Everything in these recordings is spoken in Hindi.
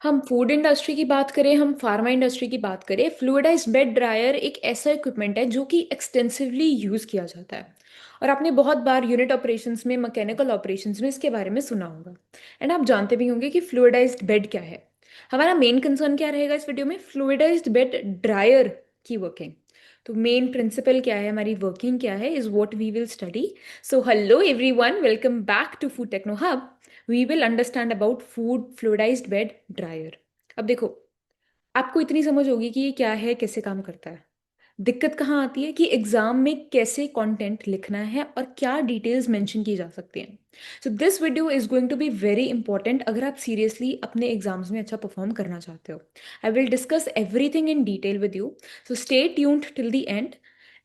हम फूड इंडस्ट्री की बात करें, हम फार्मा इंडस्ट्री की बात करें, फ्लूइडाइज्ड बेड ड्रायर एक ऐसा इक्विपमेंट है जो कि एक्सटेंसिवली यूज़ किया जाता है। और आपने बहुत बार यूनिट ऑपरेशंस में, मैकेनिकल ऑपरेशंस में इसके बारे में सुना होगा। एंड आप जानते भी होंगे कि फ्लूइडाइज्ड बेड क्या है। हमारा मेन कंसर्न क्या रहेगा इस वीडियो में? फ्लूइडाइज्ड बेड ड्रायर की वर्किंग। तो मेन प्रिंसिपल क्या है, हमारी वर्किंग क्या है, is what we will study. So hello everyone, welcome back to food techno hub. We will understand about food fluidized bed dryer. अब देखो, आपको इतनी समझ होगी कि ये क्या है, कैसे काम करता है। दिक्कत कहाँ आती है कि एग्जाम में कैसे कंटेंट लिखना है और क्या डिटेल्स मेंशन की जा सकती हैं। So this video is going to be very important अगर आप सीरियसली अपने एग्जाम्स में अच्छा परफॉर्म करना चाहते हो। I will discuss everything in detail with you. So stay tuned till the end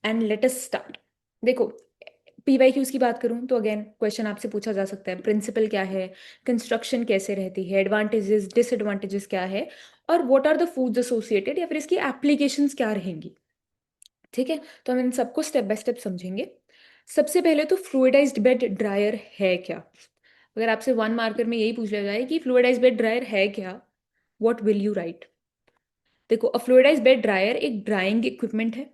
and let us start. देखो, पीवाईक्यूज की बात करूं तो अगेन क्वेश्चन आपसे पूछा जा सकता है, प्रिंसिपल क्या है, कंस्ट्रक्शन कैसे रहती है, एडवांटेजेस डिसएडवांटेजेस क्या है, और what are the foods associated, या फिर इसकी एप्लीकेशंस क्या रहेंगी। ठीक है, तो हम इन सबको स्टेप बाय स्टेप समझेंगे। सबसे पहले तो फ्लूइडाइज्ड बेड ड्रायर है क्या। अगर आपसे वन मार्कर में यही पूछ लिया जाए कि फ्लूइडाइज्ड बेड ड्रायर है क्या, व्हाट विल यू राइट? देखो, अ फ्लूइडाइज्ड बेड ड्रायर एक ड्राइंग इक्विपमेंट है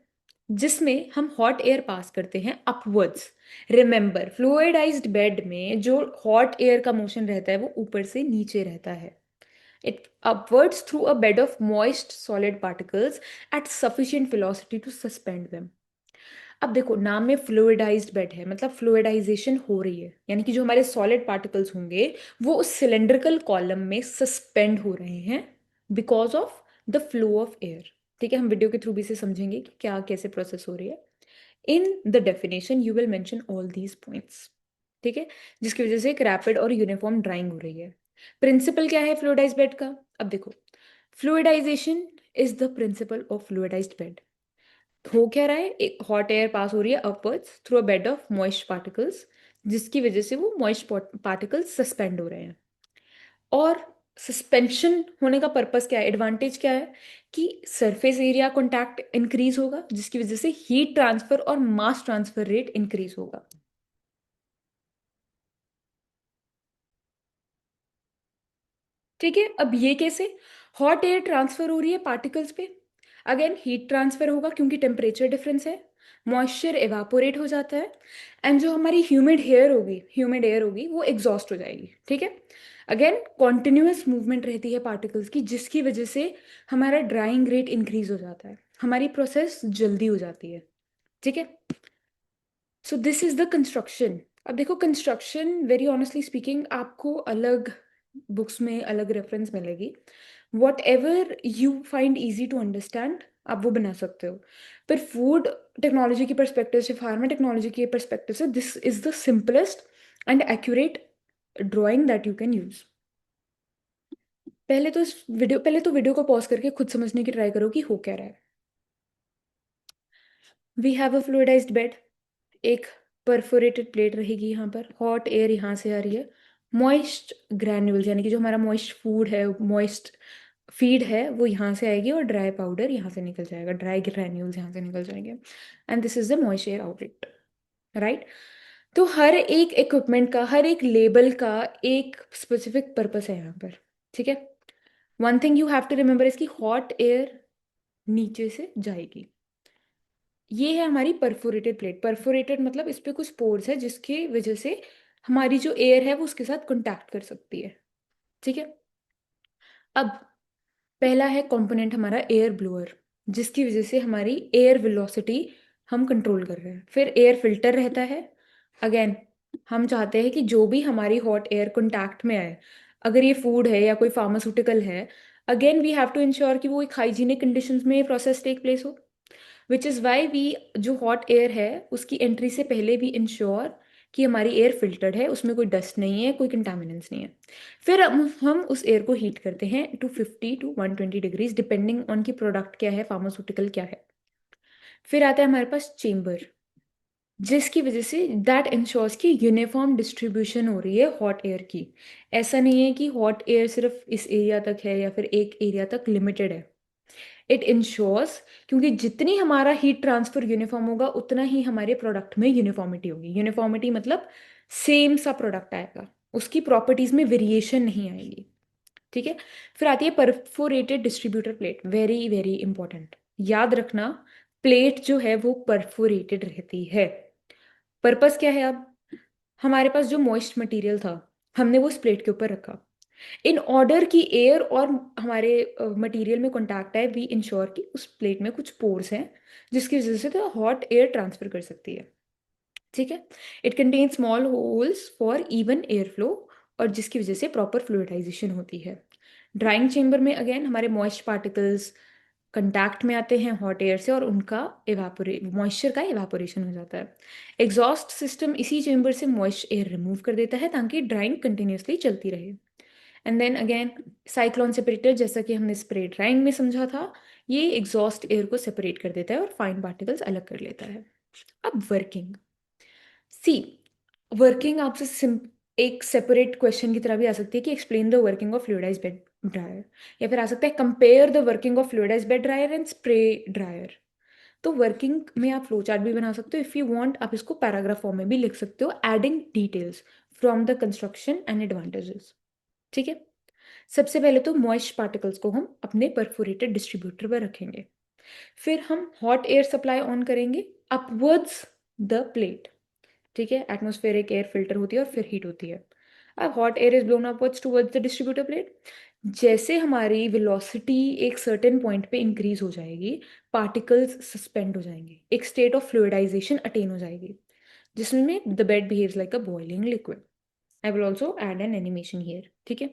जिसमें हम हॉट एयर पास करते हैं अपवर्ड्स। रिमेंबर, फ्लूइडाइज्ड बेड में जो हॉट एयर का मोशन रहता है वो ऊपर से नीचे रहता है। It upwards through a bed of moist solid particles at sufficient velocity to suspend them. अब देखो, नाम में फ्लूइडाइज्ड बेड है मतलब फ्लूइडाइजेशन हो रही है, यानी कि जो हमारे सॉलिड पार्टिकल्स होंगे वो उस सिलेंड्रिकल कॉलम में सस्पेंड हो रहे हैं because of the flow of air. ठीक है, हम वीडियो के थ्रू भी से समझेंगे कि क्या कैसे प्रोसेस हो रही है। In the definition you will mention all these points. ठीक है, जिसकी वजह से एक रैपिड और यूनिफॉर्म ड्राइंग हो रही है। प्रिंसिपल क्या है फ्लूइडाइज्ड बेड का? अब देखो, fluidization is the principle of fluidized bed. हो क्या रहा है, एक हॉट एयर पास हो रही है upwards through a bed of moist particles, जिसकी वजह से वो मॉइस्ट पार्टिकल्स सस्पेंड हो रहे हैं। और सस्पेंशन होने का पर्पस क्या है, एडवांटेज क्या है? कि सरफेस एरिया कॉन्टैक्ट इंक्रीज होगा जिसकी वजह से हीट ट्रांसफर और मास ट्रांसफर रेट इंक्रीज होगा। ठीक है, अब ये कैसे? हॉट एयर ट्रांसफर हो रही है पार्टिकल्स पे, अगेन हीट ट्रांसफर होगा क्योंकि टेम्परेचर डिफरेंस है, मॉइस्चर एवापोरेट हो जाता है, एंड जो हमारी ह्यूमिड एयर होगी वो एग्जॉस्ट हो जाएगी। ठीक है, अगेन कॉन्टिन्यूअस मूवमेंट रहती है पार्टिकल्स की जिसकी वजह से हमारा ड्राइंग रेट इंक्रीज हो जाता है, हमारी प्रोसेस जल्दी हो जाती है। ठीक है, सो दिस इज द कंस्ट्रक्शन। अब देखो, कंस्ट्रक्शन वेरी ऑनेस्टली स्पीकिंग आपको अलग बुक्स में अलग रेफरेंस मिलेगी। Whatever you find easy to understand आप वो बना सकते हो। पर फूड टेक्नोलॉजी की परस्पेक्टिव से, फार्मा टेक्नोलॉजी के परस्पेक्टिव से, this is the simplest and accurate drawing that you can use. पहले तो वीडियो को पॉज करके खुद समझने की ट्राई करो कि हो क्या रहा है। We have a fluidized bed. एक परफोरेटेड प्लेट रहेगी, यहाँ पर हॉट एयर यहाँ से आ रही है, मॉइस्ट ग्रैन्यूल्स यानी कि जो हमारा मॉइस्ट फूड है, मॉइस्ट फीड है, वो यहाँ से आएगी और ड्राई पाउडर यहाँ से निकल जाएगा, ड्राई ग्रैन्यूल्स यहाँ से निकल जाएंगे, and this is the moist air outlet. Right? तो हर एक इक्विपमेंट का, हर एक लेबल का एक स्पेसिफिक पर्पस है यहाँ पर। ठीक है, one thing you have to remember इसकी, हॉट एयर नीचे से जाएगी। ये है हमारी परफोरेटेड प्लेट। परफोरेटेड मतलब इस पे कुछ पोर्स है जिसकी वजह से हमारी जो एयर है वो उसके साथ कांटेक्ट कर सकती है। ठीक है, अब पहला है कंपोनेंट हमारा एयर ब्लोअर, जिसकी वजह से हमारी एयर वेलोसिटी हम कंट्रोल कर रहे हैं। फिर एयर फिल्टर रहता है। अगेन, हम चाहते हैं कि जो भी हमारी हॉट एयर कांटेक्ट में आए, अगर ये फूड है या कोई फार्मास्यूटिकल है, again we have to ensure कि वो एक हाइजीनिक कंडीशंस में प्रोसेस टेक प्लेस हो। विच इज़ वाई वी, जो हॉट एयर है उसकी एंट्री से पहले भी इंश्योर कि हमारी एयर फिल्टर्ड है, उसमें कोई डस्ट नहीं है, कोई कंटामिनेंट्स नहीं है। फिर हम उस एयर को हीट करते हैं to 50 to 120 degrees, depending on की प्रोडक्ट क्या है, फार्मास्यूटिकल क्या है। फिर आता है हमारे पास चेम्बर, जिसकी वजह से दैट इंश्योर्स की यूनिफॉर्म डिस्ट्रीब्यूशन हो रही है हॉट एयर की। ऐसा नहीं है कि हॉट एयर सिर्फ इस एरिया तक है या फिर एक एरिया तक लिमिटेड है। इट इंश्योर्स, क्योंकि जितनी हमारा हीट ट्रांसफर यूनिफॉर्म होगा उतना ही हमारे प्रोडक्ट में यूनिफॉर्मिटी होगी। यूनिफॉर्मिटी मतलब सेम सा प्रोडक्ट आएगा, उसकी प्रॉपर्टीज में वेरिएशन नहीं आएगी। ठीक है। फिर आती है perforated distributor plate, very very important. याद रखना, प्लेट जो है वो परफोरेटेड रहती है। पर्पस क्या है? अब हमारे पास जो मॉइस्ट मटेरियल था, हमने वो उस प्लेट के ऊपर रखा। इन ऑर्डर की एयर और हमारे मटेरियल में कॉन्टैक्ट है, वी इंश्योर कि उस प्लेट में कुछ पोर्स हैं जिसकी वजह से तो हॉट एयर ट्रांसफर कर सकती है। ठीक है। It contain small holes for even air flow, और जिसकी वजह से प्रॉपर फ्लूइडाइजेशन होती है। ड्राइंग चेंबर में अगेन हमारे मॉइस्ट पार्टिकल्स कंटैक्ट में आते हैं हॉट एयर से, और उनका मॉइस्चर का इवापोरेशन हो जाता है। एग्जॉस्ट सिस्टम इसी चेंबर से मॉइस्ट एयर रिमूव कर देता है ताकि ड्राइंग कंटिन्यूसली चलती रहे। And then again cyclone separator, जैसा कि हमने स्प्रे ड्राइंग में समझा था, ये एग्जॉस्ट एयर को सेपरेट कर देता है और फाइन पार्टिकल्स अलग कर लेता है। अब वर्किंग, सी वर्किंग आपसे एक सेपरेट क्वेश्चन की तरह भी आ सकती है कि explain the working of fluidized bed dryer, या फिर आ सकता है compare the working of fluidized bed dryer and spray dryer. तो वर्किंग में आप फ्लो चार्ट भी बना सकते हो, इफ़ यू वांट आप इसको पैराग्राफ फॉर्म में भी लिख सकते हो, adding details from the construction and advantages. ठीक है। सबसे पहले तो मॉइस्ट पार्टिकल्स को हम अपने परफोरेटेड डिस्ट्रीब्यूटर पर रखेंगे। फिर हम हॉट एयर सप्लाई ऑन करेंगे अपवर्ड्स द प्लेट। ठीक है। एटमॉस्फेरिक एयर फिल्टर होती है और फिर हीट होती है। अब hot air is blown upwards towards the distributor plate. जैसे हमारी वेलोसिटी एक सर्टेन पॉइंट पे इंक्रीज हो जाएगी, पार्टिकल्स सस्पेंड हो जाएंगे, एक स्टेट ऑफ फ्लूइडाइजेशन अटेन हो जाएगी, जिसमें the bed behaves like a boiling liquid. I will also add an animation here. ठीक है।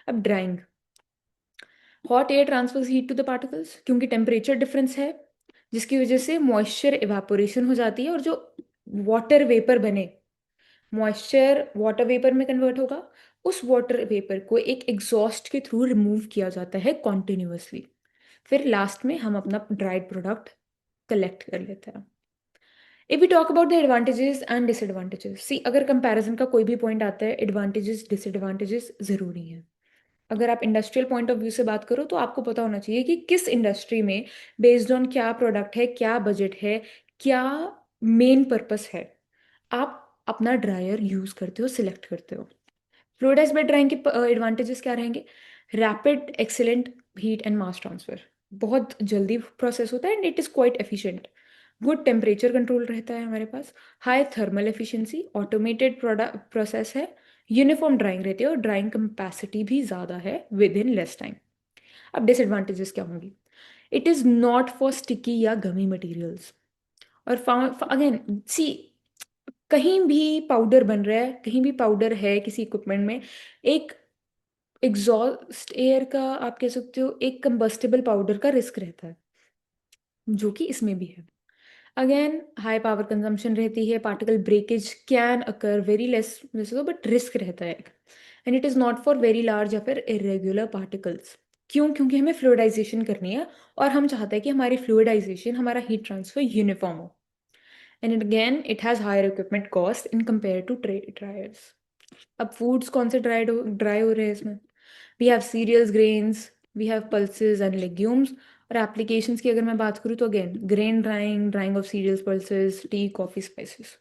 अब drying, hot air transfers heat to the particles, क्योंकि टेम्परेचर डिफरेंस है जिसकी वजह से मॉइस्चर इवापोरेशन हो जाती है, और जो वाटर वेपर बने, मॉइस्चर वाटर वेपर में कन्वर्ट होगा, उस वाटर वेपर को एक एग्जॉस्ट के थ्रू रिमूव किया जाता है कॉन्टिन्यूअसली। फिर लास्ट में हम अपना ड्राइड प्रोडक्ट कलेक्ट कर लेते हैं। If we talk about the advantages and disadvantages, see अगर कंपैरिजन का कोई भी पॉइंट आता है, एडवांटेजेस डिसएडवांटेजेस जरूरी हैं। अगर आप इंडस्ट्रियल पॉइंट ऑफ व्यू से बात करो तो आपको पता होना चाहिए कि किस इंडस्ट्री में बेस्ड ऑन क्या प्रोडक्ट है, क्या बजट है, क्या मेन पर्पस है, आप अपना ड्रायर यूज करते हो, सिलेक्ट करते हो। फ्लूइडाइज्ड बेड ड्राइंग के एडवांटेजेस क्या रहेंगे? Rapid excellent heat and mass transfer, बहुत जल्दी प्रोसेस होता है and it is quite efficient. Good temperature control रहता है हमारे पास, high thermal efficiency, automated product process है, यूनिफॉर्म ड्राइंग रहती है और ड्राइंग कैपेसिटी भी ज़्यादा है विद इन लेस टाइम। अब डिसएडवांटेजेस क्या होंगी? It is not for sticky या गमी मटेरियल्स। और अगेन सी, कहीं भी पाउडर बन रहा है, कहीं भी पाउडर है किसी इक्विपमेंट में, एक एग्जॉस्ट एयर का, आप कह सकते हो एक कंबस्टेबल पाउडर का रिस्क रहता है, जो कि इसमें भी है। अगेन हाई पावर कंजम्पशन रहती है, particle breakage can occur, very less वैसे तो, बट रिस्क रहता है। And it is not for very large या फिर इरेगुलर पार्टिकल्स। क्यों? क्योंकि हमें फ्लूइडाइजेशन करनी है, और हम चाहते हैं कि हमारी फ्लूइडाइजेशन, हमारा हीट ट्रांसफर यूनिफॉर्म हो। And again it has higher equipment cost in compare to dryers. अब फूड्स कौन से ड्राई हो रहे हैं इसमें? We have cereals, grains, we have pulses and legumes. और एप्लीकेशंस की अगर मैं बात करूँ तो again grain drying, drying of cereals, pulses, tea, coffee, spices.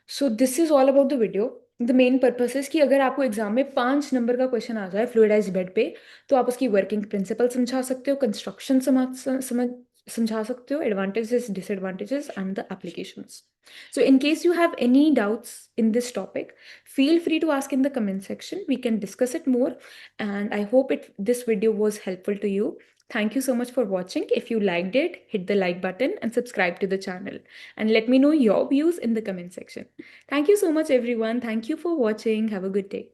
So this is all about the video. The main purpose is कि अगर आपको एग्जाम में 5 नंबर का क्वेश्चन आ जाए फ्लूइडाइज्ड बेड पे, तो आप उसकी वर्किंग प्रिंसिपल समझा सकते हो, कंस्ट्रक्शन समझा सकते हो, advantages, disadvantages and the applications. So in case you have any doubts in this topic, feel free to ask in the comment section. We can discuss it more. And I hope this video was helpful to you. Thank you so much for watching. If you liked it, hit the like button and subscribe to the channel. And let me know your views in the comment section. Thank you so much, everyone. Thank you for watching. Have a good day.